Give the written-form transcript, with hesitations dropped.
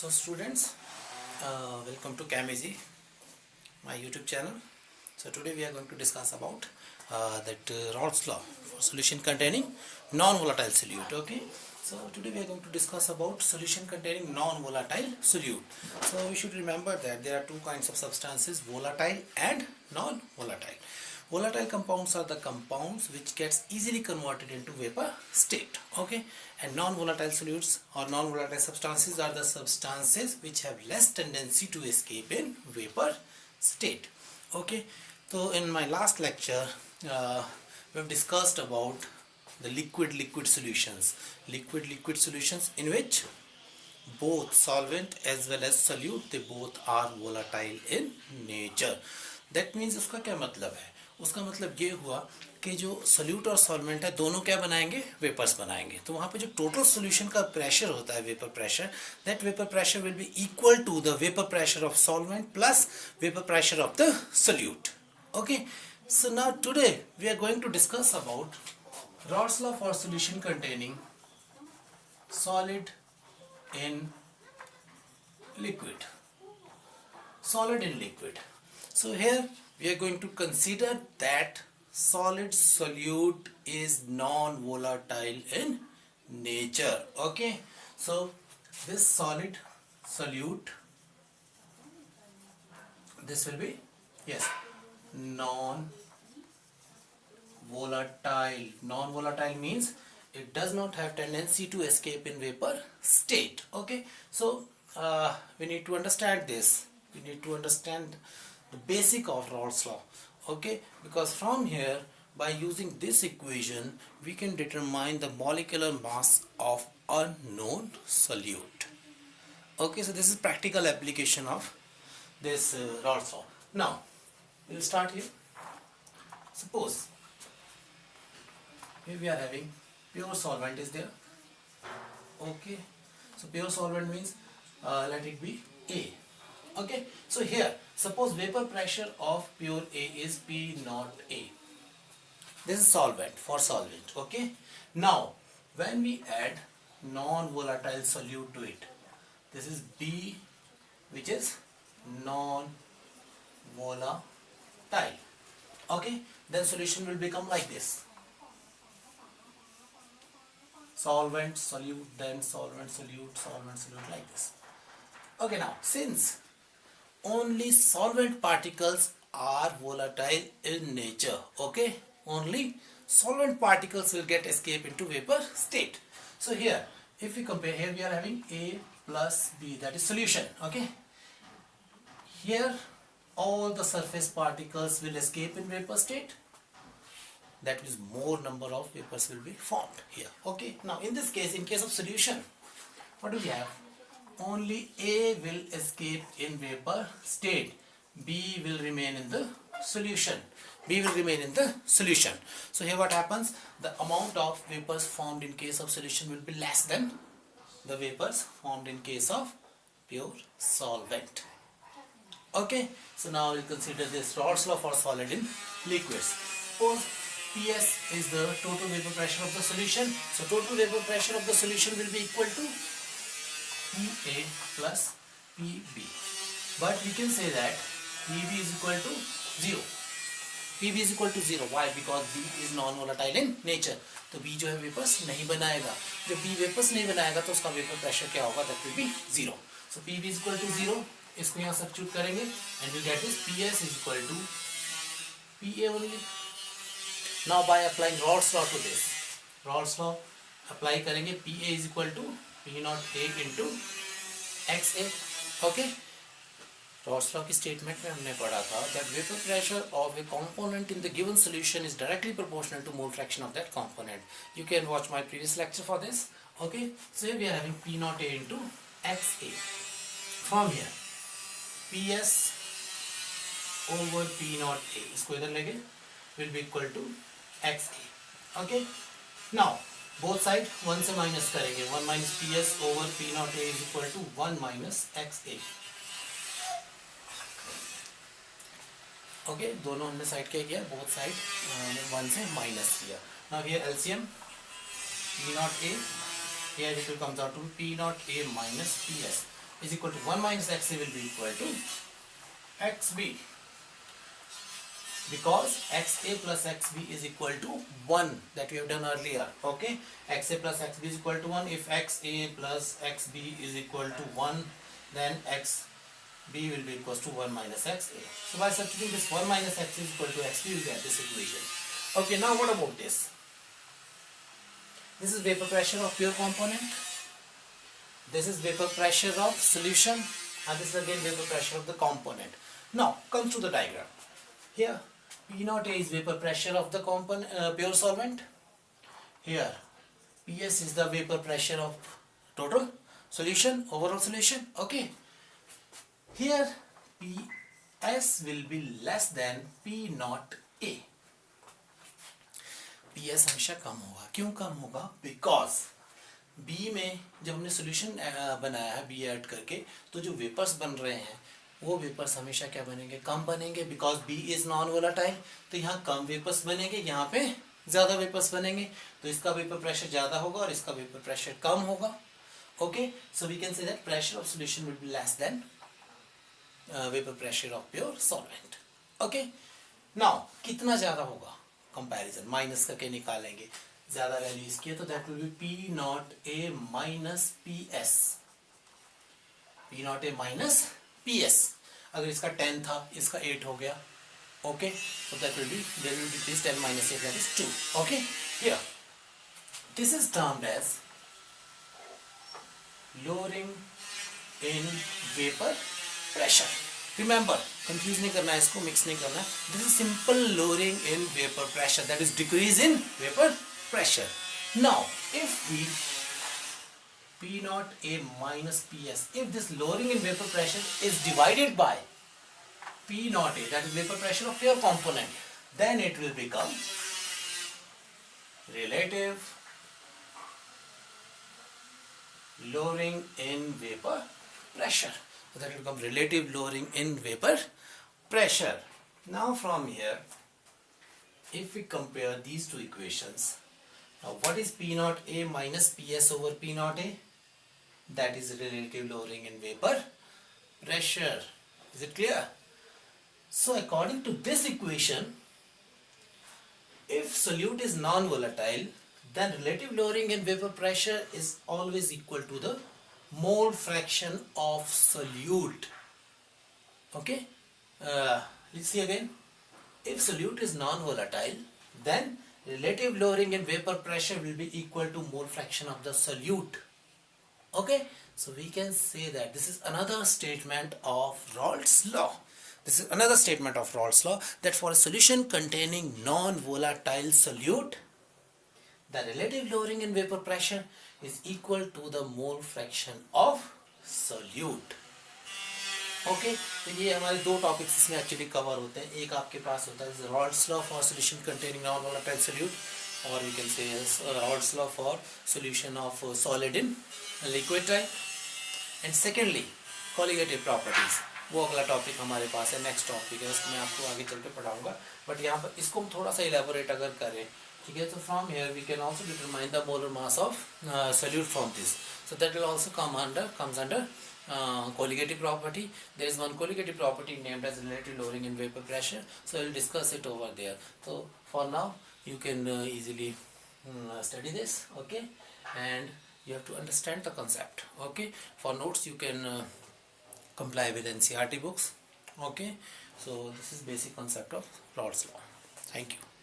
So students, welcome to CamEasy, my YouTube channel. So today we are going to discuss about Raoult's law for solution containing non-volatile solute. Okay. So today we are going to discuss about solution containing non-volatile solute. So we should remember that there are two kinds of substances, volatile and non-volatile. Volatile compounds are the compounds which gets easily converted into vapor state. Okay, and non-volatile solutes or non-volatile substances are the substances which have less tendency to escape in vapor state. Okay, so in my last lecture we have discussed about the liquid solutions, liquid solutions in which both solvent as well as solute, they both are volatile in nature. That means उसका क्या मतलब है? उसका मतलब ये हुआ कि जो सोल्यूट और सॉल्वेंट है दोनों क्या बनाएंगे, वेपर्स बनाएंगे. तो वहाँ पे जो टोटल सोल्यूशन का प्रेशर होता है, vapour pressure, that vapour pressure will be equal to the vapour pressure of solvent plus vapour pressure of the solute. Okay, so now today we are going to discuss about Raoult's law for solution containing solid in liquid. Solid in liquid. So here we are going to consider that solid solute is non-volatile in nature. Okay, so this solid solute, this will be, yes, non-volatile. Non-volatile means it does not have tendency to escape in vapor state. Okay, so we need to understand this. We need to understand the basic of Raoult's law. Okay, because from here, by using this equation, we can determine the molecular mass of a known solute. Okay, so this is practical application of this Raoult's law. Now we will start here. Suppose here we are having pure solvent is there. Okay, so pure solvent means let it be A. Okay, so here suppose vapor pressure of pure A is P naught A. This is solvent, for solvent. Okay, now when we add non-volatile solute to it, this is B, which is non-volatile. Okay, then solution will become like this: solvent, solute, then solvent, solute, solvent, solute, like this. Okay, now since only solvent particles are volatile in nature, okay, only solvent particles will get escape into vapor state. So here if we compare, here we are having A plus B, that is solution. Okay, here all the surface particles will escape in vapor state, that is more number of vapors will be formed here. Okay, now in this case, in case of solution, what do we have? Only A will escape in vapor state, B will remain in the solution. B will remain in the solution. So here what happens? The amount of vapors formed in case of solution will be less than the vapors formed in case of pure solvent. Okay, so now we'll consider this Raoult's law for solid in liquids. Suppose PS is the total vapor pressure of the solution. So total vapor pressure of the solution will be equal to PA plus PB. But we can say that PB is equal to 0. PB is equal to 0. Why? Because B is non-volatile in nature. तो B जो है vapours नहीं बनाएगा. जब B vapours नहीं बनाएगा तो उसका वेपर प्रेशर क्या होगा? That will be 0. So PB is equal to 0. इसको यहाँ सब्स्टिट्यूट करेंगे and we get this PS is equal to PA only. Now by applying Raoult's law to this, Raoult's law apply करेंगे, PA is equal to P naught A into XA. Okay, Raoult's law की statement में हमने पढ़ा था that vapor pressure of a component in the given solution is directly proportional to mole fraction of that component. You can watch my previous lecture for this. Okay, so here we are having P naught A into XA. From here PS over P naught A, इसको इधर लेंगे, will be equal to XA. Okay, now both side 1 से minus करेंगे, 1 minus PS over P naught A is equal to 1 minus XA. Okay, दोनों हमने side क्या किया, both side 1 से minus किया. Now here LCM P naught A, here it will comes out to P naught A minus PS. is equal to 1 minus XA will be equal to XB, because XA plus XB is equal to 1 that we have done earlier. Okay, XA plus XB is equal to 1. If XA plus XB is equal to 1, then XB will be equal to 1 minus XA. So by substituting this 1 minus XA is equal to XB, we will get this equation. Okay, now what about this? This is vapor pressure of pure component. This is vapor pressure of solution, and this is again vapor pressure of the component. Now come to the diagram. Here P0A is vapor pressure of the component, pure solvent. Here PS is the vapor pressure of total solution, overall solution. Okay. Here PS will be less than P0A. PS हमेशा कम होगा. क्यों कम होगा? Because B में जब हमने solution बनाया है B add करके, तो जो वेपर्स बन रहे हैं वो वेपर्स हमेशा क्या बनेंगे? कम बनेंगे, because B is non volatile. तो यहाँ कम वेपर्स बनेंगे, यहाँ पे ज़्यादा वेपर्स बनेंगे, तो इसका वेपर प्रेशर ज़्यादा होगा और इसका वेपर प्रेशर कम होगा. Okay, so we can say that pressure of solution will be less than vapour pressure of pure solvent. Okay, now कितना ज़्यादा होगा? कंपैरिजन माइनस करके निकालेंगे. ज़्यादा वैल्यू इसकी है तो that will be P0A minus PS. P0A minus PS. अगर इसका 10 था, इसका 8 हो गया. Okay, so that will be, there will be this 10 minus 8, that is 2. Okay, here this is termed as lowering in vapor pressure. Remember, confuse नहीं करना है इसको, mix नहीं करना है. This is simple lowering in vapor pressure, that is decrease in vapor pressure. Now if we P0A minus PS, if this lowering in vapor pressure is divided by P0A, that is vapor pressure of pure component, then it will become relative lowering in vapor pressure. So that will become relative lowering in vapor pressure. Now from here, if we compare these two equations, now what is P0A minus PS over P0A? That is relative lowering in vapor pressure. Is it clear? So according to this equation, if solute is non-volatile, then relative lowering in vapor pressure is always equal to the mole fraction of solute. Okay, let's see again. If solute is non-volatile, then relative lowering in vapor pressure will be equal to mole fraction of the solute. Okay, so we can say that this is another statement of Raoult's law. This is another statement of Raoult's law, that for a solution containing non-volatile solute, the relative lowering in vapor pressure is equal to the mole fraction of solute. Okay, तो ये हमारे दो topics इसमें actually cover होते हैं. एक आपके पास होता है Raoult's law for solution containing non volatile solute, और we can say Raoult's law for solution of solid in liquid type. And secondly colligative properties, वो अगला टॉपिक हमारे पास है, नेक्स्ट टॉपिक है, उसको मैं आपको आगे चल के पढ़ाऊँगा. बट यहाँ पर इसको हम थोड़ा सा इलेबोरेट अगर करें, ठीक है, तो from here we can also determine the molar mass of solute from this. So that will also comes under colligative property. There is one colligative property named as relative lowering in vapor pressure. So I will discuss it over there. So for now you can easily study this. Okay, and you have to understand the concept. Okay, for notes you can comply with NCERT books. Okay, so this is basic concept of Raoult's law. Thank you.